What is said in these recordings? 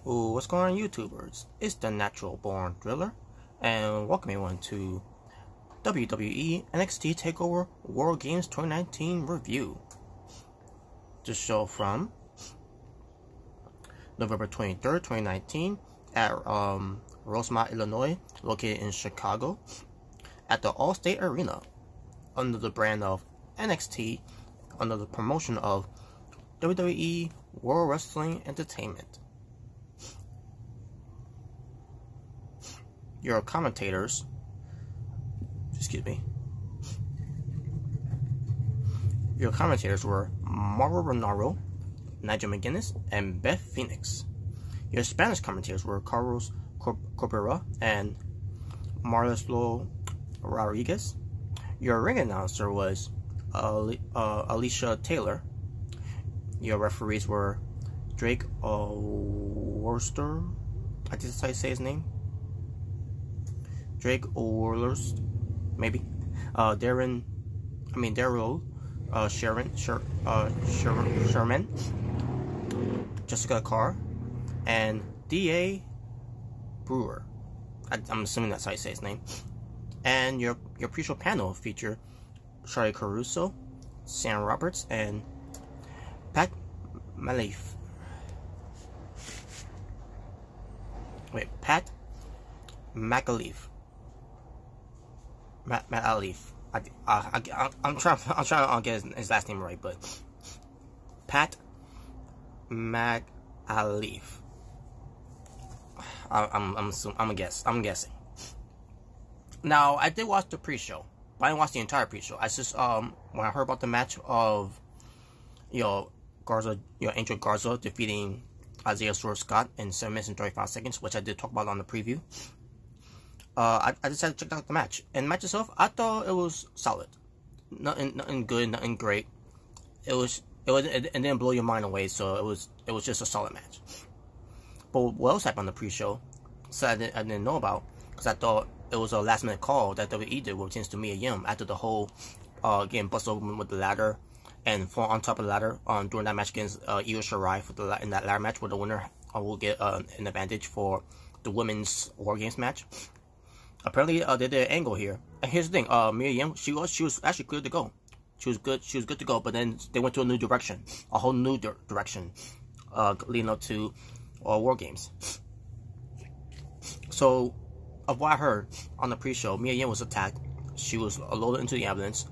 Ooh, what's going on, YouTubers? It's the Natural Born Driller, and welcome everyone to WWE NXT TAKEOVER WARGAMES 2019 review. The show from November 23rd, 2019 at Rosemont, Illinois, located in Chicago, at the All-State Arena, under the brand of NXT, under the promotion of WWE World Wrestling Entertainment. Your commentators, your commentators were Mauro Renaro, Nigel McGuinness, and Beth Phoenix. Your Spanish commentators were Carlos Corbera and Marcelo Rodriguez. Your ring announcer was Alicia Taylor. Your referees were Drake Worcester. I think that's how you say his name. Drake Orlers, maybe. Daryl, Sherman, Jessica Carr, and D.A. Brewer. I'm assuming that's how you say his name. And your pre-show panel featured Charlie Caruso, Sam Roberts, and Pat McAleef. Pat McAleef. I'm trying to get his last name right, but Pat McAleef. I'm guessing. Now, I did watch the pre-show, but I didn't watch the entire pre-show. I just when I heard about the match of Garza, Angel Garza defeating Isaiah Scott in 7 minutes and 35 seconds, which I did talk about on the preview. I decided to check out the match. And the match itself, I thought it was solid. Nothing good, nothing great. It didn't blow your mind away, so it was just a solid match. But what else happened on the pre-show, so I didn't know about, because I thought it was a last-minute call that WWE did with regards to Mia Yim after the whole getting busted open with the ladder and fall on top of the ladder during that match against Io Shirai in that ladder match, where the winner will get an advantage for the women's War Games match. Apparently, they did an angle here. And here's the thing: Mia Yim, she was actually good to go. She was good to go. But then they went to a new direction, a whole new direction, leading up to War Games. So, of what I heard on the pre-show, Mia Yim was attacked. She was loaded into the ambulance.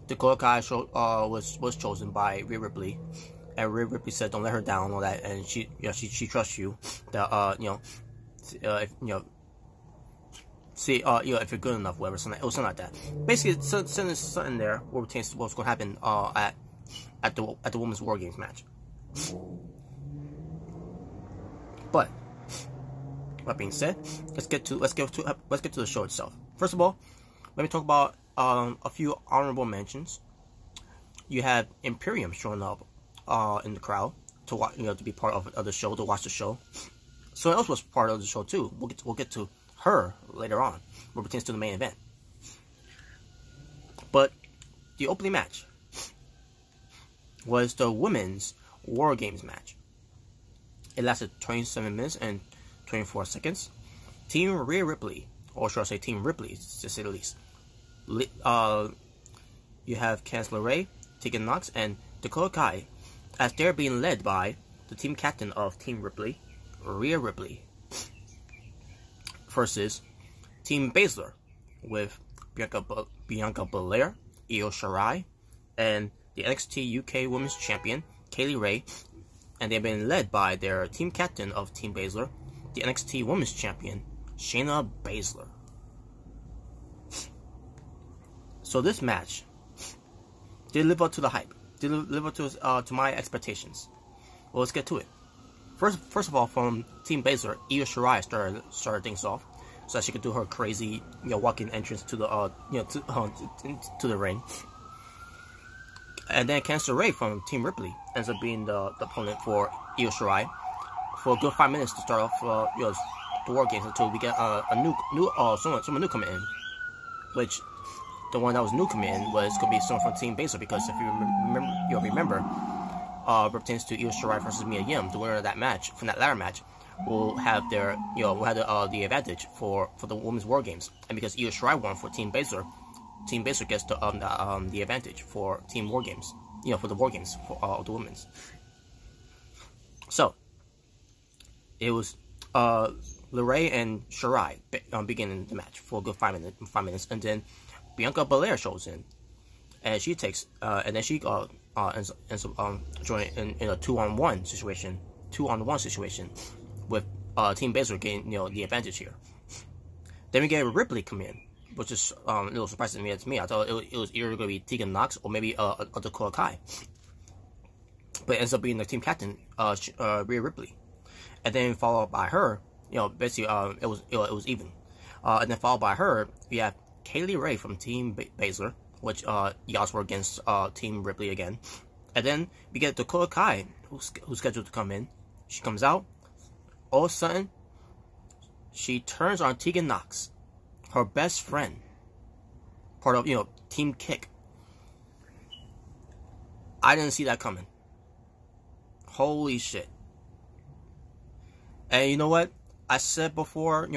Dakota Kai was chosen by Rhea Ripley, and Rhea Ripley said, "Don't let her down," all that, and she trusts you. That if you're good enough, whatever. It was something like that. Basically, something there where we think what's going to happen at the women's War Games match. But that being said, let's get to the show itself. First of all, let me talk about a few honorable mentions. You had Imperium showing up in the crowd to watch, to be part of the show, to watch the show. Someone else was part of the show too. We'll get to her later on, where it pertains to the main event. But the opening match was the women's War Games match. It lasted 27 minutes and 24 seconds. Team Rhea Ripley, or should I say Team Ripley, to say the least. You have Candice LeRae, Tegan Knox, and Dakota Kai, as they're being led by the team captain of Team Ripley, Rhea Ripley, versus Team Baszler with Bianca Belair, Io Shirai, and the NXT UK Women's Champion, Kaylee Ray, and they've been led by their team captain of Team Baszler, the NXT Women's Champion, Shayna Baszler. So this match did live up to the hype. Did live up to my expectations. Well, let's get to it. First of all, from Team Baszler, Io Shirai started things off, so that she could do her crazy, walk-in entrance to the to the ring. And then Candice LeRae from Team Ripley ends up being the opponent for Io Shirai for a good 5 minutes to start off the War Games until we get someone new coming in, which the one that was new coming in was going to be someone from Team Baszler, because if you remember pertains to Io Shirai versus Mia Yim. The winner of that match, from that ladder match, will have their, will have the advantage for the women's war games. And because Io Shirai won for Team Baszler gets the advantage for Team War Games. For the war games for the women's. So it was LeRae and Shirai beginning the match for a good 5 minutes, and then Bianca Belair shows in, and she takes and then she ends up joining in a 2-on-1 situation, with Team Baszler getting the advantage here. Then we get Ripley come in, which is a little surprising to me. I thought it was either going to be Tegan Nox or maybe Dakota Kai, but it ends up being the team captain, Rhea Ripley, and then followed by her. Basically, it was even. And then followed by her, we have Kaylee Ray from Team Baszler, which y'all were against Team Ripley again. And then we get Dakota Kai, who's scheduled to come in. She comes out. All of a sudden, she turns on Tegan Nox, her best friend, part of Team Kick. I didn't see that coming. Holy shit! And you know what? I said before,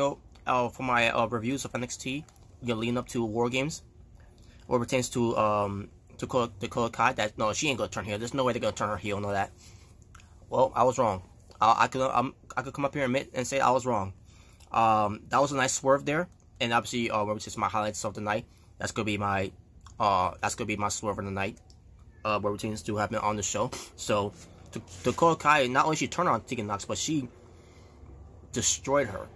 for my reviews of NXT, leading up to War Games, what pertains to Dakota Kai, that no, she ain't gonna turn heel. There's no way they're gonna turn her heel and all that. Well, I was wrong. I could come up here and admit and say I was wrong. That was a nice swerve there, and obviously, what pertains my highlights of the night. That's gonna be my swerve of the night. What pertains to happen on the show. So, Dakota Kai, not only she turned on Tegan Nox, but she destroyed her,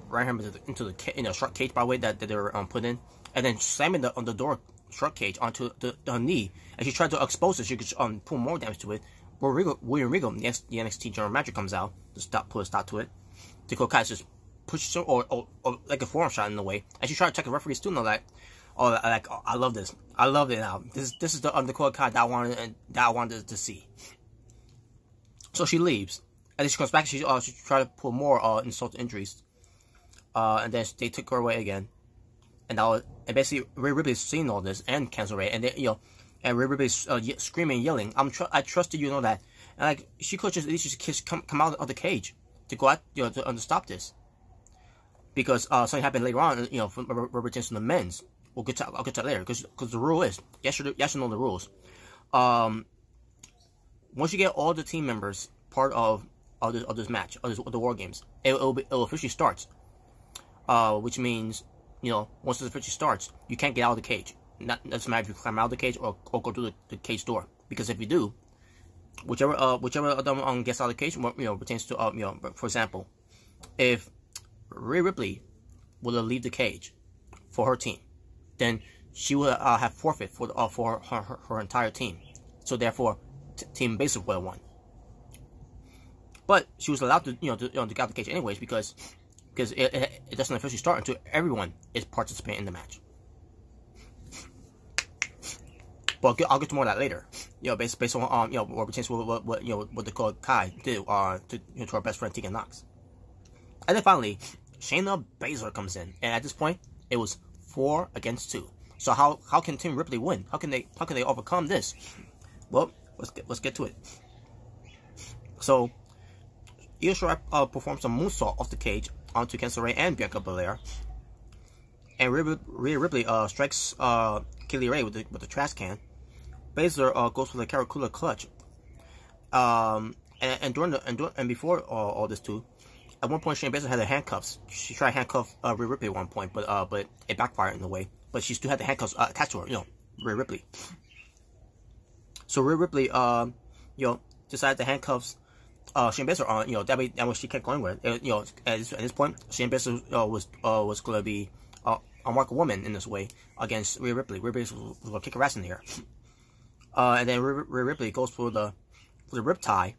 ran her into the shark cage, by the way, that they were put in, and then slamming on the door shark cage onto her knee, and she tried to expose it. She could pull more damage to it. William Regal, the NXT General Manager, comes out to put a stop to it. Dakota Kai just pushes her, or like a forearm shot in the way, and she tried to check the referee's too, and all that. I love this. I love it now. This is the Dakota Kai that I wanted to see. So she leaves. And then she comes back. She tried to pull more insult to injuries, and then they took her away again. And basically Rhea Ripley's seeing all this and Cancer Ray, and and Rhea Ripley's screaming, yelling. I trusted you, that, and she could just at least come out of the cage to go out, to stop this, because something happened later on, from reference to the men's. I'll get to that later, because the rule is yes you know the rules. Once you get all the team members part of this match, of the War Games, it officially starts. Which means, once it officially starts, you can't get out of the cage. Doesn't matter if you climb out of the cage or go through the cage door. Because if you do, whichever of them gets out of the cage, pertains to for example, if Rhea Ripley will leave the cage for her team, then she will have forfeit for her entire team. So therefore, Team Baszler would have won. But she was allowed to get out the cage anyways, because it doesn't officially start until everyone is participating in the match. But I'll get to more of that later. Based on what pertains to what Dakota Kai did to her best friend Tegan Nox. And then finally, Shayna Baszler comes in, and at this point it was 4 against 2. So how can Team Ripley win? How can they overcome this? Well, let's get to it. So, Io Shirai performs a moonsault off the cage onto Cancer Ray and Bianca Belair, and Rhea Ripley strikes Kaylee Ray with the trash can. Baszler goes for the Caracula clutch. And before all this too, at one point Shayna Baszler had the handcuffs. She tried to handcuff Rhea Ripley at one point, but it backfired in a way. But she still had the handcuffs attached to her, Rhea Ripley. So Rhea Ripley, decided the handcuffs Shayna Baszler on, that way she kept going with it. At this point, Shayna Baszler was going to be a mark woman in this way against Rhea Ripley. Rhea Ripley was going to kick her ass in the air. And then Rhea Ripley goes for the rip tie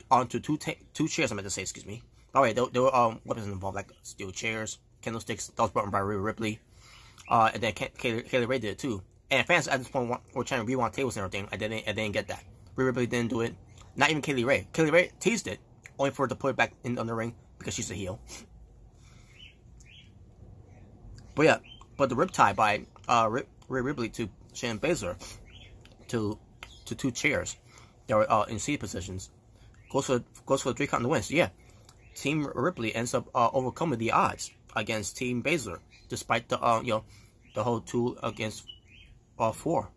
onto two chairs. I meant to say, excuse me. By the way, there were weapons involved, like steel chairs, candlesticks. That was brought by Rhea Ripley. And then Kaylee Ray did it too. And fans at this point were trying to rewind tables and everything. I didn't get that. Rhea Ripley didn't do it. Not even Kaylee Ray. Kaylee Ray teased it, only for her to put it back in the ring because she's a heel. But yeah, the rip tie by Rhea Ripley to Shayna Baszler to two chairs they were in seed positions. Goes for the 3 count and wins. So yeah, Team Ripley ends up overcoming the odds against Team Baszler, despite the the whole 2 against 4.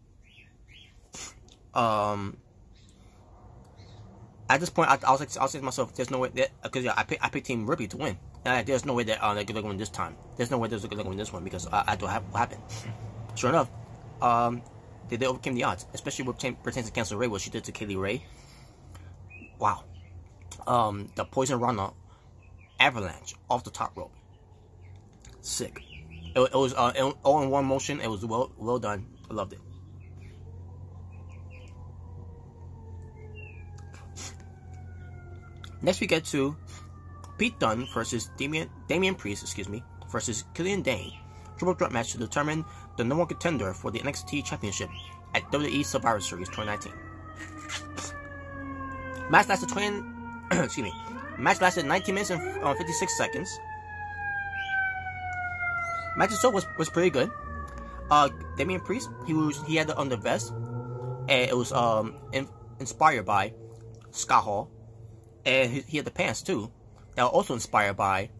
At this point, I was saying to myself, there's no way that, because I picked Team Ripley to win. And there's no way that they're gonna win this time. There's no way they're gonna win this one because I do what happened. Sure enough, they overcame the odds, especially with pertaining to Cancer Ray, what she did to Kaylee Ray. Wow. The Poison Rana avalanche off the top rope. Sick. It was all in one motion. It was well done. I loved it. Next we get to Pete Dunne versus Damian Priest, versus Killian Dane. Triple threat match to determine the #1 contender for the NXT Championship at WWE Survivor Series 2019. Match lasted Match lasted 19 minutes and 56 seconds. Match itself was pretty good. Damian Priest, he had the under vest, and it was inspired by Scott Hall, and he had the pants too. That were also inspired by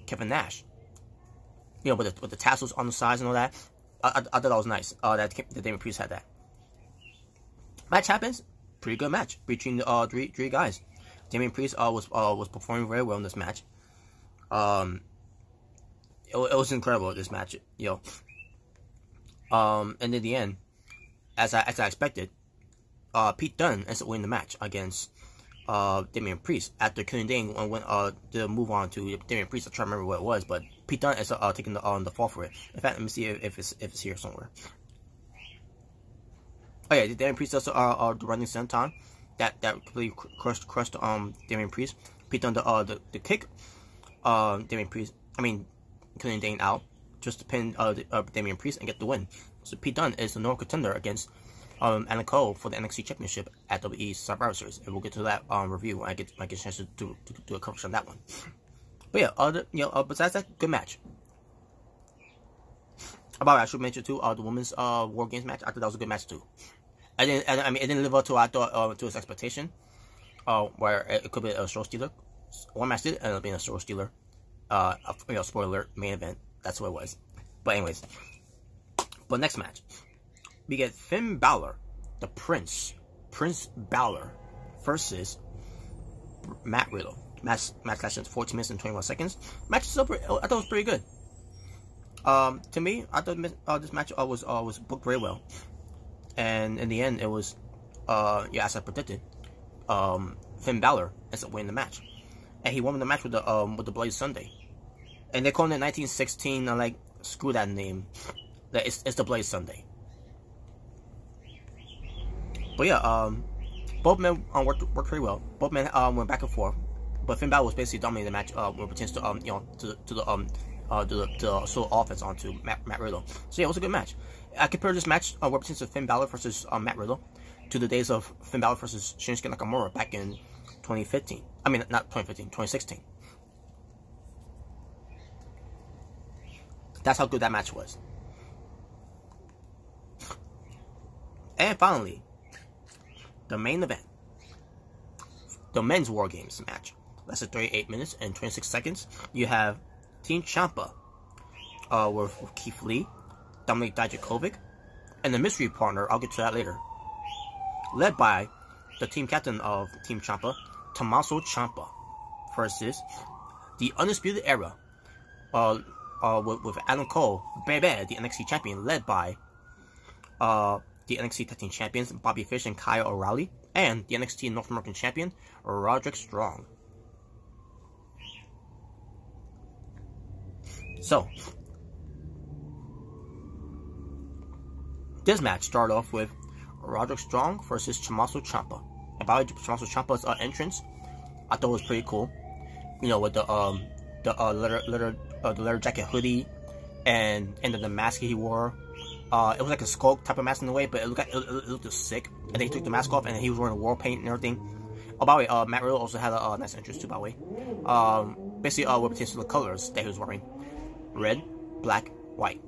Kevin Nash. You know, with the tassels on the sides and all that. I thought that was nice. That Damian Priest had that. Match happens. Pretty good match between the three guys. Damian Priest was performing very well in this match. It was incredible, this match, and in the end, as I expected, Pete Dunne ends up winning the match against Damian Priest after Killian Dane went to move on to Damian Priest. I'm trying to remember what it was, but Pete Dunne is taking the fall for it. In fact, let me see if it's here somewhere. Oh yeah, Damian Priest does the running senton that completely crushed Damian Priest. Pete Dunne the kick Killian Dane out just to pin Damian Priest and get the win. So Pete Dunne is the #1 contender against Anna Cole for the NXT Championship at WWE Survivor Series, and we'll get to that review when I get a chance to do a coverage on that one. But yeah, besides that, good match. I should mention too the women's War Games match. I thought that was a good match too. It didn't live up to what I thought to its expectation. Where it could be a show stealer. One match did end up being a show stealer. Spoiler alert, main event. That's what it was. But anyways, next match, we get Finn Balor, the Prince Balor, versus Matt Riddle. Match lasted 14 minutes and 21 seconds. Match itself, I thought it was pretty good. To me, I thought this match was booked very well, and in the end, it was as I predicted. Finn Balor ends up winning the match, and he won the match with the Bloody Sunday, and they call it 1916. I'm like, screw that name. It's the Bloody Sunday. But yeah, both men worked pretty well. Both men went back and forth, but Finn Balor was basically dominating the match when it pertains to the sole offense onto Matt Riddle. So yeah, it was a good match. I compare this match when it pertains to Finn Balor versus Matt Riddle to the days of Finn Balor versus Shinsuke Nakamura back in 2015. I mean, not 2015, 2016. That's how good that match was. And finally, the main event, the men's War Games match. That's 38 minutes and 26 seconds. You have Team Ciampa with Keith Lee, Dominik Dijakovic, and the mystery partner, I'll get to that later, led by the team captain of Team Ciampa, Tommaso Ciampa, versus the Undisputed Era with Adam Cole, baby, the NXT champion, led by the NXT Tag Team Champions, Bobby Fish and Kyle O'Reilly, and the NXT North American Champion, Roderick Strong. So, this match started off with Roderick Strong versus Tommaso Ciampa. And by the way, Tommaso Ciampa's entrance, I thought was pretty cool. You know, with the leather jacket hoodie and then the mask he wore. It was like a skull type of mask in a way, but it looked just sick. And then he took the mask off, and he was wearing war paint and everything. Oh, by the way, Matt Riddle also had a nice entrance too, by the way. Basically, what pertains to the colors that he was wearing: red, black, white.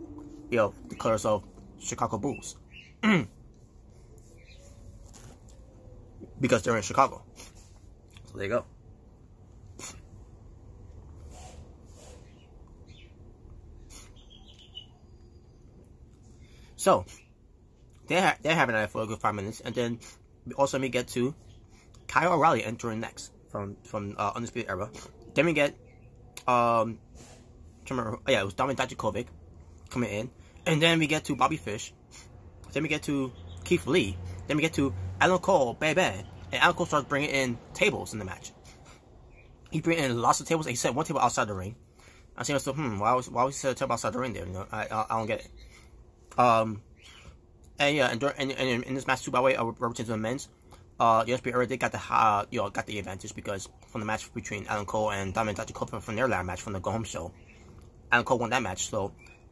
You know, the colors of Chicago Bulls. because they're in Chicago. So there you go. So they're having that for a good 5 minutes, and then also we get to Kyle O'Reilly entering next from Undisputed Era. Then we get it was Dominik Dijakovic coming in, and then we get to Bobby Fish. Then we get to Keith Lee. Then we get to Adam Cole, baby, and Adam Cole starts bringing in tables in the match. He bring in lots of tables. And he set one table outside the ring. I see myself, why was he set a table outside the ring there? You know, I don't get it. And yeah, and in this match too, by the way, representing the men's, the Undisputed Era, they got the advantage because from the match between Adam Cole and Dominik Dijakovic from their ladder match from the Go Home show, Adam Cole won that match, so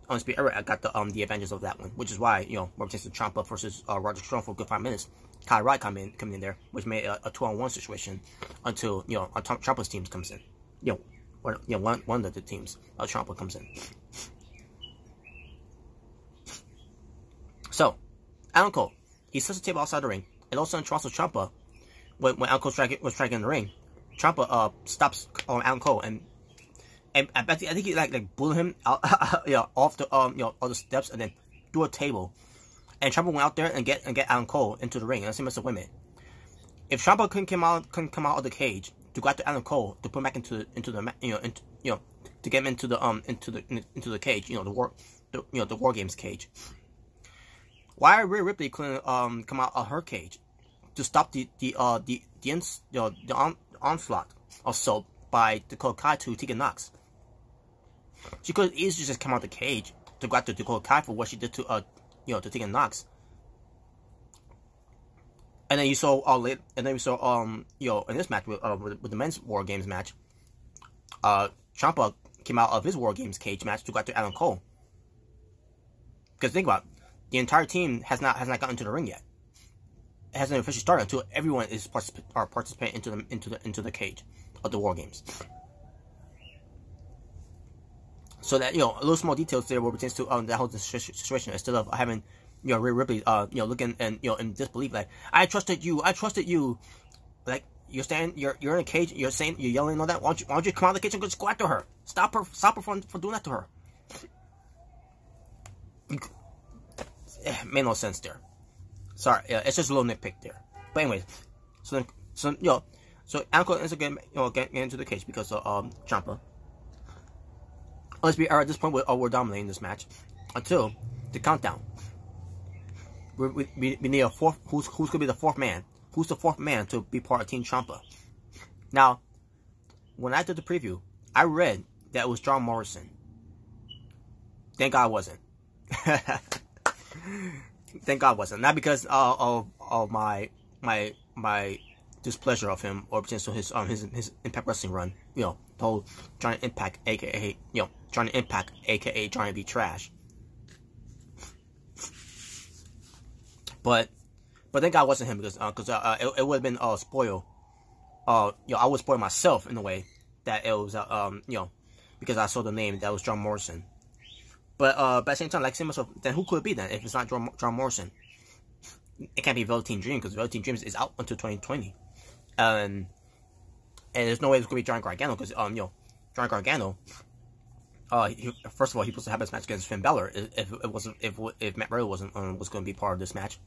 Undisputed Era got the advantage of that one, which is why representing Ciampa versus Roderick Strong for a good 5 minutes. Kyle O'Reilly coming in there, which made a 2-on-1 situation until Ciampa's team comes in. One of the teams, Ciampa comes in. So, Adam Cole, he sets the table outside the ring, and all of a sudden, Ciampa, when Adam Cole was striking in the ring, Ciampa stops on Adam Cole, and I think he like blew him out, off the all the steps, and then threw a table. And Ciampa went out there and get Adam Cole into the ring. And I see myself, wait a minute. If Ciampa couldn't come out of the cage to go after Adam Cole to put him back into the to get him into the cage, the War Games cage. Why Rhea Ripley couldn't come out of her cage to stop the onslaught assault by Dakota Kai to Tegan Nox? She could easily just come out of the cage to go after Dakota Kai for what she did to to Tegan Nox. And then you saw in this match with the men's War Games match, Ciampa came out of his War Games cage match to go after Adam Cole. Because think about it, the entire team has not gotten into the ring yet. It hasn't officially started until everyone is participating into the cage of the War Games. So that a little small details there what pertains to that whole situation, instead of having Rhea Ripley looking and in disbelief, like, I trusted you, like you're in a cage, you're yelling and all that. Why don't you come out of the cage and just go after her? Stop her from doing that to her. It made no sense there. Sorry, it's just a little nitpick there. But anyways, so Adam Cole ends up getting into the cage because of Ciampa. Let's be at this point we're dominating this match until the countdown. We need a fourth. Who's gonna be the fourth man? Who's the fourth man to be part of Team Ciampa? Now, when I did the preview, I read that it was John Morrison. Thank God it wasn't. Thank God it wasn't. Not because of my displeasure of him or potential his Impact Wrestling run. The whole Johnny Impact, aka Johnny Impact, aka Johnny B. Trash. But thank God it wasn't him because it would have been spoil. I would spoil myself in a way that it was because I saw the name that was John Morrison. But at the same time, like saying myself, then who could it be then if it's not John Morrison? It can't be Velveteen Dream because Velveteen Dream is out until 2020, and there's no way it's gonna be Johnny Gargano because Johnny Gargano. First of all, he was supposed to have his match against Finn Balor if Matt Riddle was going to be part of this match.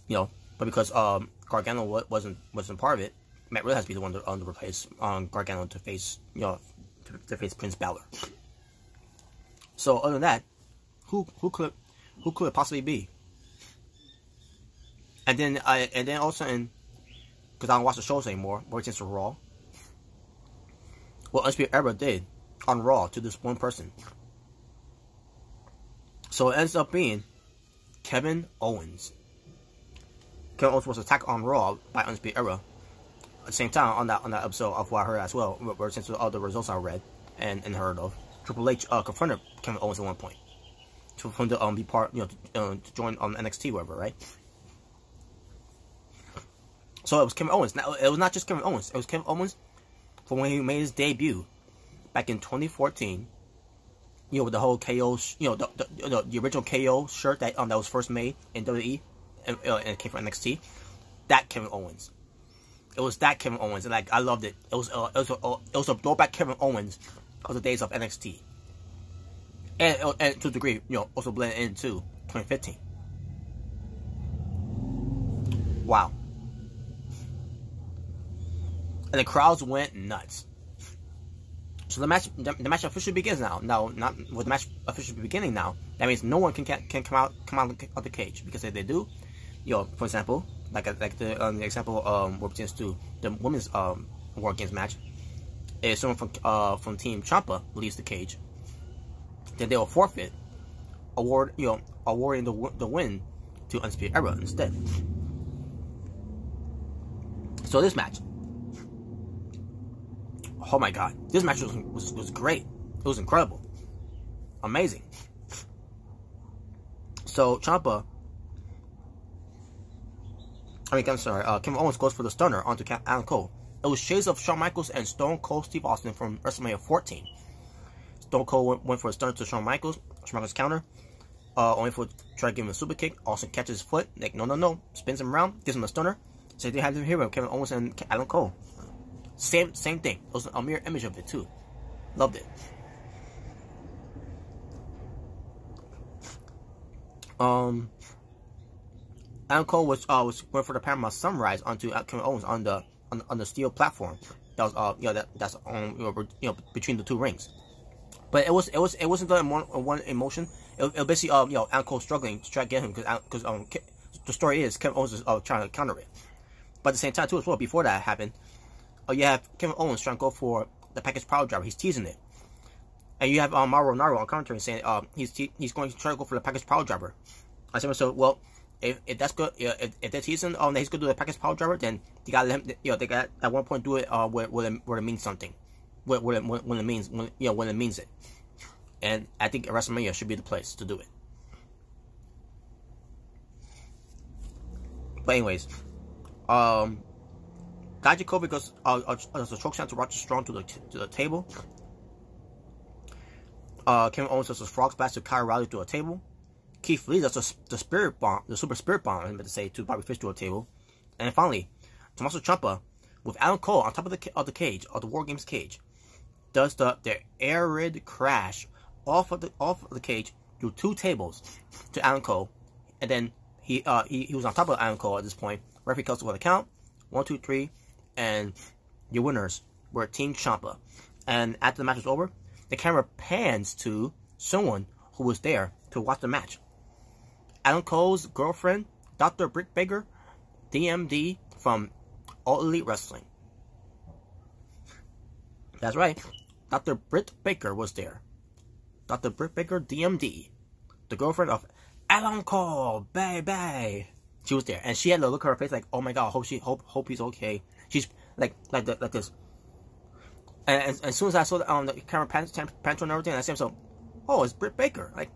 But because Gargano wasn't part of it, Matt Riddle has to be the one to replace Gargano to face to face Prince Balor. So other than that, who could it possibly be? And then also because I don't watch the shows anymore, but it's Raw. What Undisputed Era did on Raw to this one person. So it ends up being Kevin Owens. Kevin Owens was attacked on Raw by Undisputed Era. At the same time, on that episode of what I heard as well, where since all the results I read and heard of, Triple H confronted Kevin Owens at one point for him to be part, to join NXT, whatever, right? So it was Kevin Owens. Now it was not just Kevin Owens. It was Kevin Owens from when he made his debut back in 2014. With the whole KO, the original KO shirt that was first made in WWE and it came from NXT. that Kevin Owens. It was that Kevin Owens, and like I loved it. It was a throwback Kevin Owens of the days of NXT, and to a degree, you know, also blended into 2015. Wow. And the crowds went nuts. So the match officially begins now. Now, not with the match officially beginning now. That means no one can come out of the cage, because if they do, you know, for example, like the example what pertains to the women's War Games match, if someone from Team Ciampa leaves the cage, then they will forfeit, awarding the win to Undisputed Era instead. So this match, oh my god, this match was great. It was incredible, amazing. So Ciampa, Kevin Owens goes for the stunner onto Adam Cole. It was shades of Shawn Michaels and Stone Cold Steve Austin from WrestleMania 14. Stone Cold went for a stunner to Shawn Michaels. Shawn Michaels counter, only for try to give him a super kick. Austin catches his foot, like no, spins him around, gives him a stunner. So they had him here with Kevin Owens and Adam Cole. Same thing. It was a mirror image of it too. Loved it. Adam Cole was went for the Paramount Sunrise onto Kevin Owens on the steel platform. That was that's between the two rings. But it wasn't done in one emotion. It basically Adam Cole struggling to try to get him because the story is Kevin Owens is trying to counter it. But at the same time too as well, before that happened, you have Kevin Owens trying to go for the package power driver. He's teasing it. And you have Mauro Naro on commentary saying he's going to try to go for the package power driver. I said, so well, if that's good, if they're teasing that he's going to do the package power driver, then you got to let him. They got at one point do it where it means something, when it means it. And I think WrestleMania should be the place to do it. But anyways, Dijakovic goes as a choke slam to Roger Strong to the table. Kevin Owens does a frog splash to Kyle O'Reilly to a table. Keith Lee does the spirit bomb, the super spirit bomb, I'm about to say, to Bobby Fish to a table. And then finally, Tommaso Ciampa with Adam Cole on top of the cage, of the War Games cage, does the air raid crash off of the cage through two tables to Adam Cole, and then he was on top of Adam Cole at this point. Referee calls for the count, 1, 2, 3, and your winners were Team Ciampa. And after the match was over, the camera pans to someone who was there to watch the match. Adam Cole's girlfriend, Dr. Britt Baker, DMD from All Elite Wrestling. That's right, Dr. Britt Baker was there. Dr. Britt Baker, DMD, the girlfriend of Adam Cole, baby. She was there, and she had a look on her face like, "Oh my God, hope he's okay." She's like this. And as soon as I saw the camera pants on and everything, I said, "So, oh, it's Britt Baker." Like,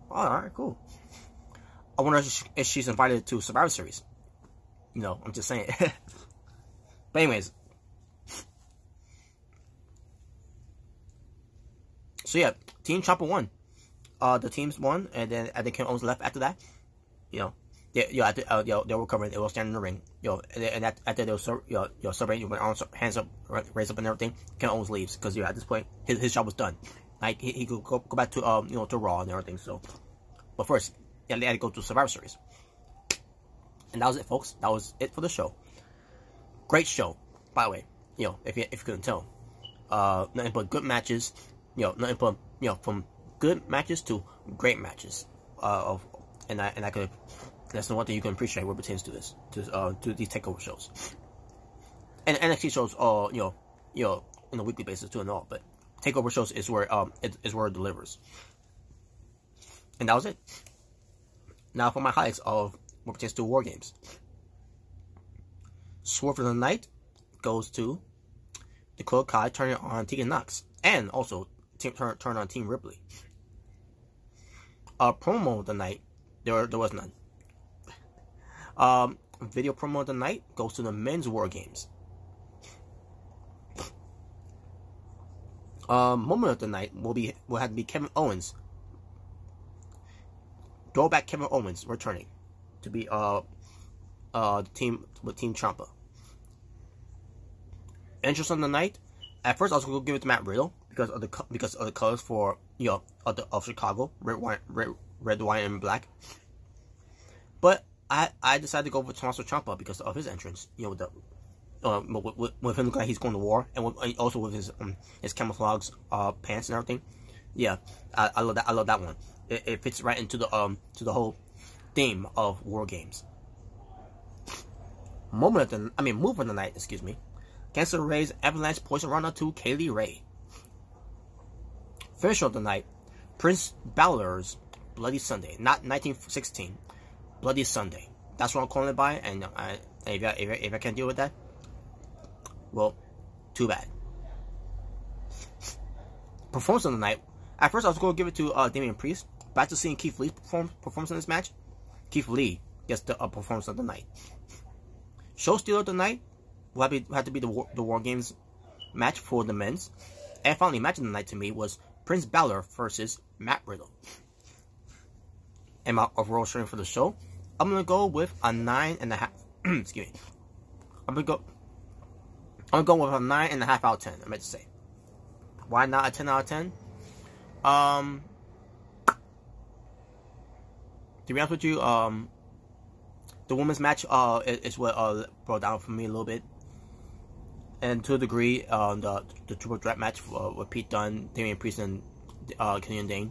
oh, all right, cool. I wonder if she's invited to Survivor Series. You know, I'm just saying. But anyways, so yeah, Team Ciampa won. The teams won, and then I think Kevin Owens left after that. You know, they were covering. They were standing in the ring. And after they were celebrating with arms up, hands up, raised up, and everything. Kevin Owens leaves because at this point his job was done. Like he could go back to to Raw and everything. So, but first, they had to go to Survivor Series. And that was it, folks. That was it for the show. Great show, by the way. If you couldn't tell, nothing but good matches. Nothing but from good matches to great matches. And I could. That's the one thing you can appreciate what pertains to this, to these takeover shows. And NXT shows, on a weekly basis too and all. But takeover shows is where it delivers. And that was it. Now for my highlights of what pertains to War Games. Swerve of the Night goes to Dakota Kai turning on Tegan Nox, and also turn on Team Ripley. Promo of the night, there was none. Video promo of the night goes to the men's War Games. Moment of the night will have to be Kevin Owens. Throwback Kevin Owens returning to be Team Ciampa. Entrance on the night. At first, I was going to give it to Matt Riddle because of the colors for of Chicago, red, white, and black. But I decided to go with Tommaso Ciampa because of his entrance. With him looking like he's going to war, and also with his camouflage pants and everything. Yeah, I love that. I love that one. It fits right into the whole theme of War Games. Move of the night. Excuse me. Cancer Ray's Avalanche Poison Rana to Kaylee Ray. Finish of the night. Prince Balor's Bloody Sunday, not 1916. Bloody Sunday. That's what I'm calling it by. And if I can't deal with that, well, too bad. Performance of the night. At first, I was going to give it to Damian Priest, but after seeing Keith Lee's performance in this match, Keith Lee gets the performance of the night. Show stealer of the night will have to be the War Games match for the men's. And finally, match of the night to me was Prince Balor versus Matt Riddle. And my overall rating for the show, I'm gonna go with a 9.5. Excuse me. I'm gonna go with a 9.5 out of 10. I meant to say. Why not a 10 out of 10? To be honest with you, the women's match is what brought down for me a little bit, and to a degree, the triple threat match with Pete Dunne, Damian Priest, and Killian Dane.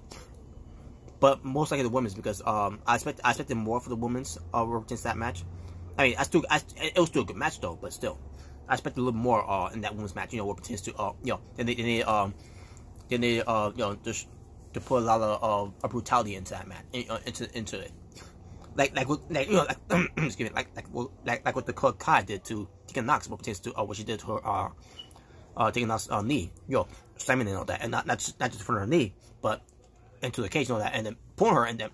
But most likely the women's, because I expected more for the women's represents that match. I mean, it was still a good match though, but still, I expected a little more in that women's match. What pertains to just to put a lot of brutality into that match, into it. Excuse me, like what the Dakota Kai did to Tegan Knox, what pertains to what she did to her Tegan Knox's knee, slamming and all that, and not just in front of her knee, but into the cage and all that, and then pulling her, and then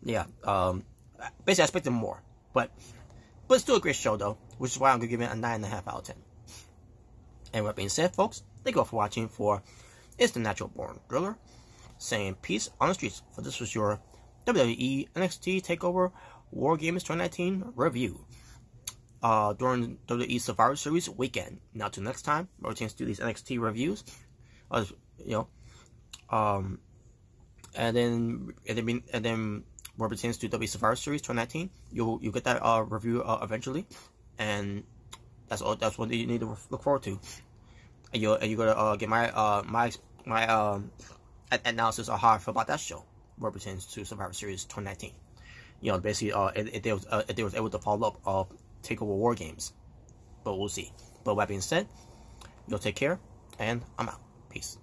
basically I expected more, but it's still a great show though, which is why I'm gonna give it a 9.5 out of 10. And with that being said, folks, thank you all for watching for It's the Natural Born Driller, saying peace on the streets. For this was your WWE NXT TAKEOVER War Games 2019 review during WWE Survivor Series weekend. Now till next time, we're going to do these NXT reviews, and then what pertains to WWE Survivor Series 2019, you'll get that review eventually, and that's all. That's what you need to look forward to. And you're gonna get my analysis of how I feel about that show, what pertains to Survivor Series 2019. Basically, if they was able to follow up of TakeOver War Games, but we'll see. But with that being said, take care, and I'm out. Peace.